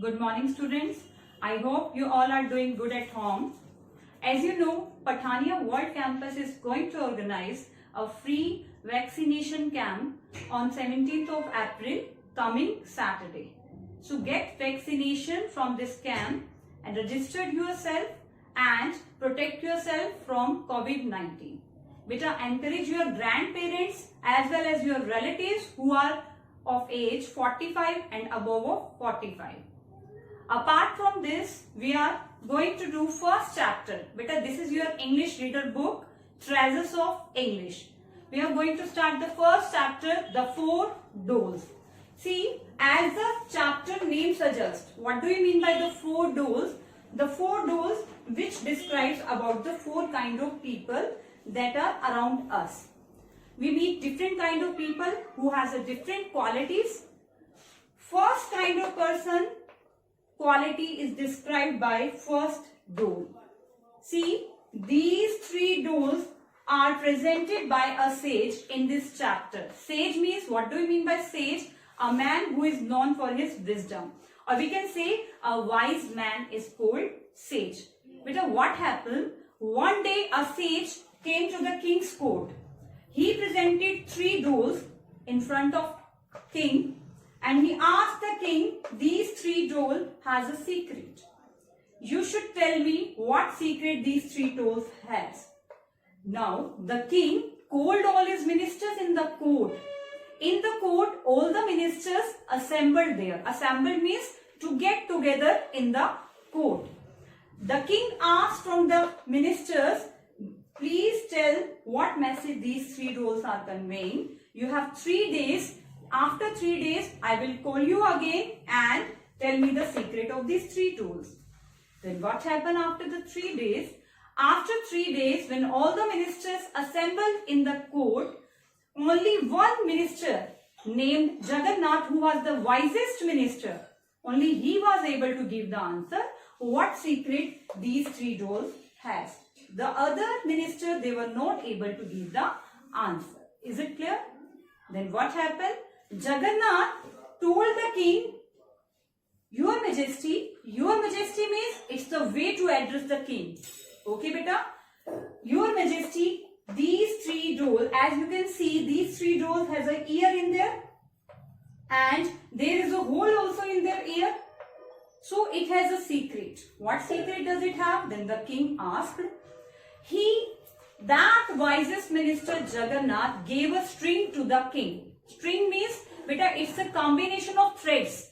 Good morning, students. I hope you all are doing good at home. As you know, Pathania World Campus is going to organize a free vaccination camp on 17th of April, coming Saturday. So get vaccination from this camp and register yourself and protect yourself from COVID-19. Beta, encourage your grandparents as well as your relatives who are of age 45 and above of 45. Apart from this, we are going to do first chapter. Beta, this is your English reader book, Treasures of English. We are going to start the first chapter, the 4 doors. See, as the chapter name suggests, what do you mean by the 4 doors? The 4 doors which describes about the 4 kind of people that are around us. We meet different kind of people who has a different qualities. First kind of person quality is described by first door. See, these 3 doors are presented by a sage in this chapter. Sage means, what do you mean by sage? A man who is known for his wisdom. Or we can say a wise man is called sage. But what happened? One day a sage came to the king's court. He presented 3 doors in front of king. And he asked the king, these 3 doors has a secret. You should tell me what secret these 3 doors has. Now the king called all his ministers in the court. In the court, all the ministers assembled there. Assembled means to get together in the court. The king asked from the ministers, please tell what message these 3 doors are conveying. You have 3 days. After 3 days, I will call you again and tell me the secret of these 3 tools. Then what happened after the 3 days? After 3 days, when all the ministers assembled in the court, only one minister named Jagannath, who was the wisest minister, only he was able to give the answer what secret these 3 doors has. The other minister, they were not able to give the answer. Is it clear? Then what happened? Jagannath told the king, Your Majesty means it's the way to address the king. Okay, beta? Your Majesty, these 3 doors, as you can see, these 3 doors has an ear in there and there is a hole also in their ear. So it has a secret. What secret does it have? Then the king asked. That wisest minister Jagannath gave a string to the king. String means, beta, it's a combination of threads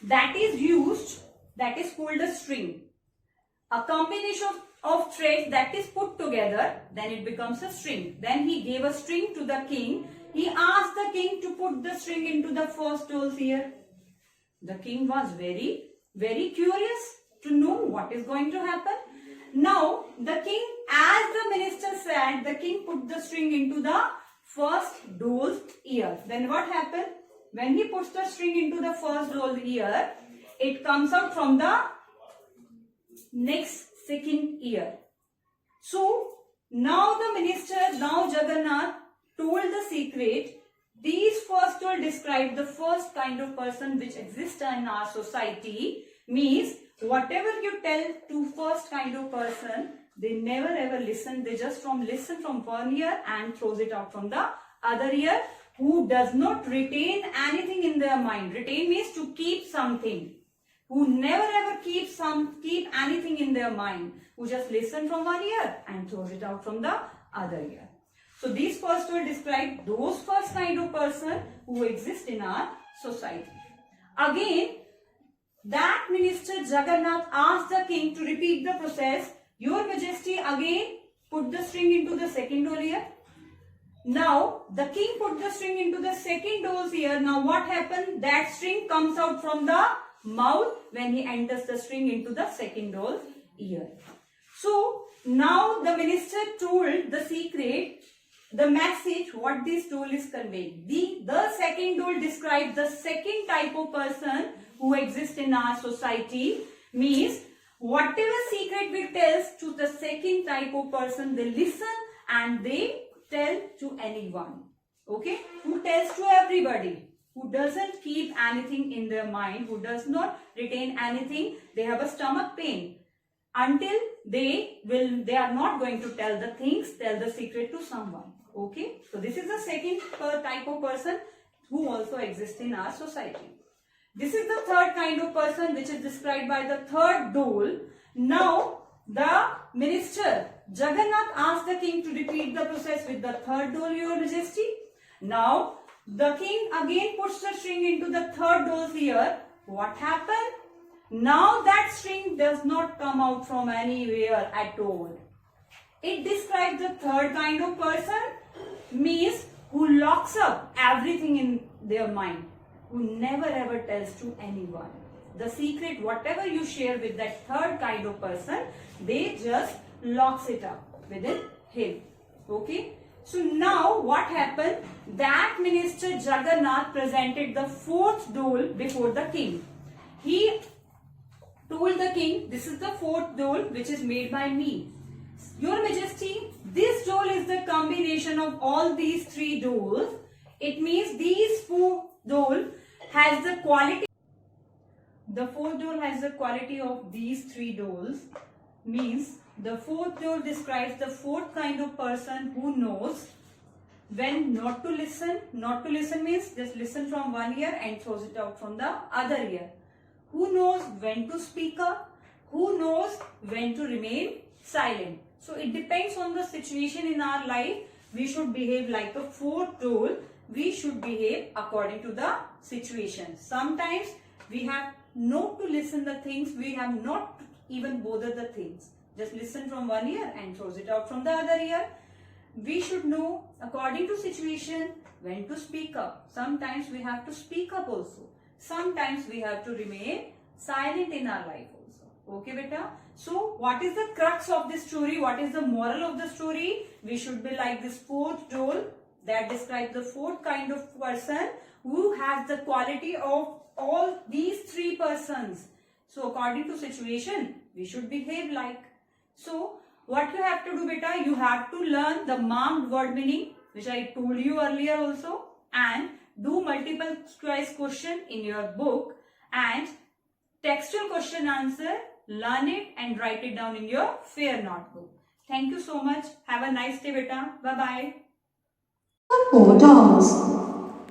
that is used, that is called a string. A combination of threads that is put together, then it becomes a string. Then he gave a string to the king. He asked the king to put the string into the first door's ear. The king was very, very curious to know what is going to happen. Now, the king, as the minister said, the king put the string into the first door's ear. Then what happened? When he puts the string into the first door's ear, it comes out from the next second ear. So, now the minister, now Jagannath told the secret. These first door describe the first kind of person which exists in our society. Means, whatever you tell to first kind of person, they never ever listen. They just listen from one ear and throws it out from the other ear. Who does not retain anything in their mind. Retain means to keep something. Who never ever keep anything in their mind. Who just listen from one ear and throws it out from the other ear. So these first will describe those first kind of person who exist in our society. Again, that minister Jagannath asked the king to repeat the process. Your Majesty, again put the string into the second door's ear. Now the king put the string into the second door's ear. Now what happened? That string comes out from the mouth when he enters the string into the second door's ear. So now the minister told the secret, the message what this tool is conveying. The second tool describes the second type of person who exists in our society. Means whatever secret we tell to the second type of person, they listen and they tell to anyone. Okay? Who tells to everybody. who doesn't keep anything in their mind, who does not retain anything. They have a stomach pain until they are not going to tell the secret to someone. Okay, so this is the second type of person who also exists in our society. This is the third kind of person which is described by the third dole. Now the minister Jagannath asked the king to repeat the process with the third dole, Your Majesty. Now the king again puts the string into the third dole's ear. What happened? Now that string does not come out from anywhere at all. It describes the third kind of person, means who locks up everything in their mind, who never ever tells to anyone. The secret, whatever you share with that third kind of person, they just locks it up within him. Okay. So now what happened? That minister Jagannath presented the fourth dole before the king. He told the king, this is the fourth dole which is made by me. Your Majesty, this dole is the combination of all these three doles. It means these four dole has the quality. The fourth dole has the quality of these three doles. Means the fourth dole describes the fourth kind of person who knows when not to listen. Not to listen means just listen from one ear and throws it out from the other ear. Who knows when to speak up, who knows when to remain silent. So it depends on the situation in our life. We should behave like the fourth dole. We should behave according to the situation. Sometimes we have not to listen the things, we have not to even bother the things. Just listen from one ear and throws it out from the other ear. We should know according to situation when to speak up. Sometimes we have to speak up also. Sometimes we have to remain silent in our life also. Okay, beta? So, what is the crux of this story? What is the moral of the story? We should be like this fourth dole that describes the fourth kind of person who has the quality of all these three persons. So, according to situation, we should behave like. So, what you have to do, beta? You have to learn the marked word meaning, which I told you earlier also, and do multiple choice question in your book, and textual question answer, learn it and write it down in your fair notebook. Thank you so much. Have a nice day, beta. Bye-bye. The 4 dolls.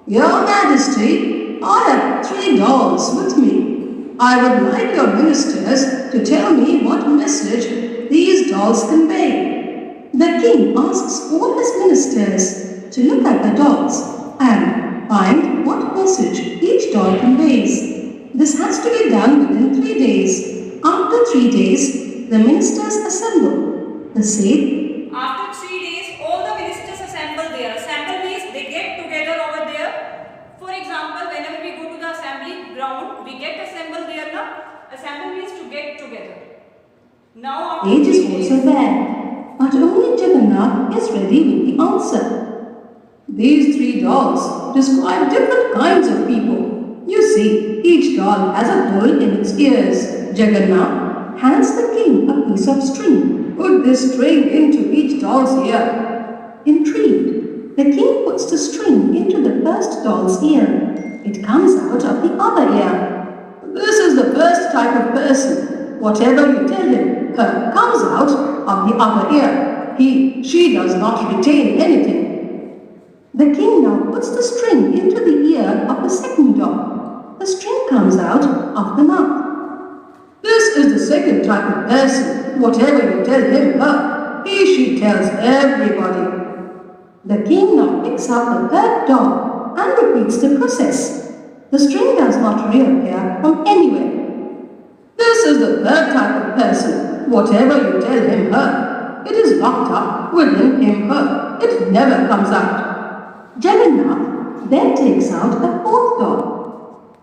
Your Majesty, I have 3 dolls with me. I would like your ministers to tell me what message these dolls convey. The king asks all his ministers to look at the dolls and find what message each doll conveys. This has to be done within 3 days. After 3 days, the ministers assemble. The same. After 3 days, all the ministers assemble there. Assemble means they get together over there. For example, whenever we go to the assembly ground, we get assembled there now. Assemble means to get together. Now after Age 3 is days, also there, but only Jagannath is ready with the answer. These 3 dolls describe different kinds of people. You see, each doll has a hole in its ears. Jagannath hands the king a piece of string. Put this string into each doll's ear. Intrigued, the king puts the string into the first doll's ear. It comes out of the other ear. This is the first type of person. Whatever you tell him, her comes out of the other ear. She does not retain anything. The king now puts the string into the ear of the second doll. The string comes out of the mouth. This is the second type of person. Whatever you tell him, her, she tells everybody. The king now picks up the third doll and repeats the process. The string does not reappear from anywhere. This is the third type of person. Whatever you tell him, her, it is locked up within him, her. It never comes out. Jagannath then takes out a fourth doll.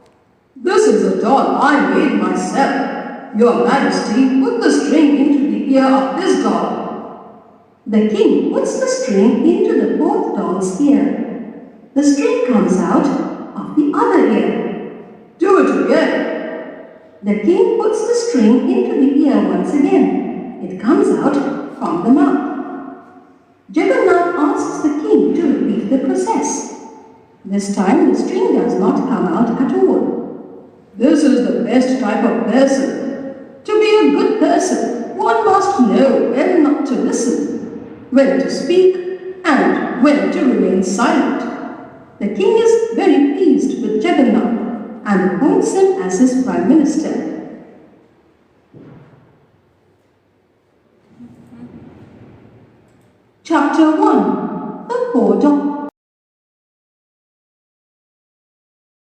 This is a doll I made myself. Your Majesty, put the string into the ear of this doll. The king puts the string into the fourth doll's ear. The string comes out of the other ear. Do it again. The king puts the string into the ear once again. It comes out from the mouth. Jagannath asks the king to repeat the process. This time the string does not come out at all. This is the best type of person. To be a good person, one must know when not to listen, when to speak, and when to remain silent. The king is very pleased with Jagannath and appoints him as his prime minister. Chapter 1. The Poor Doctor.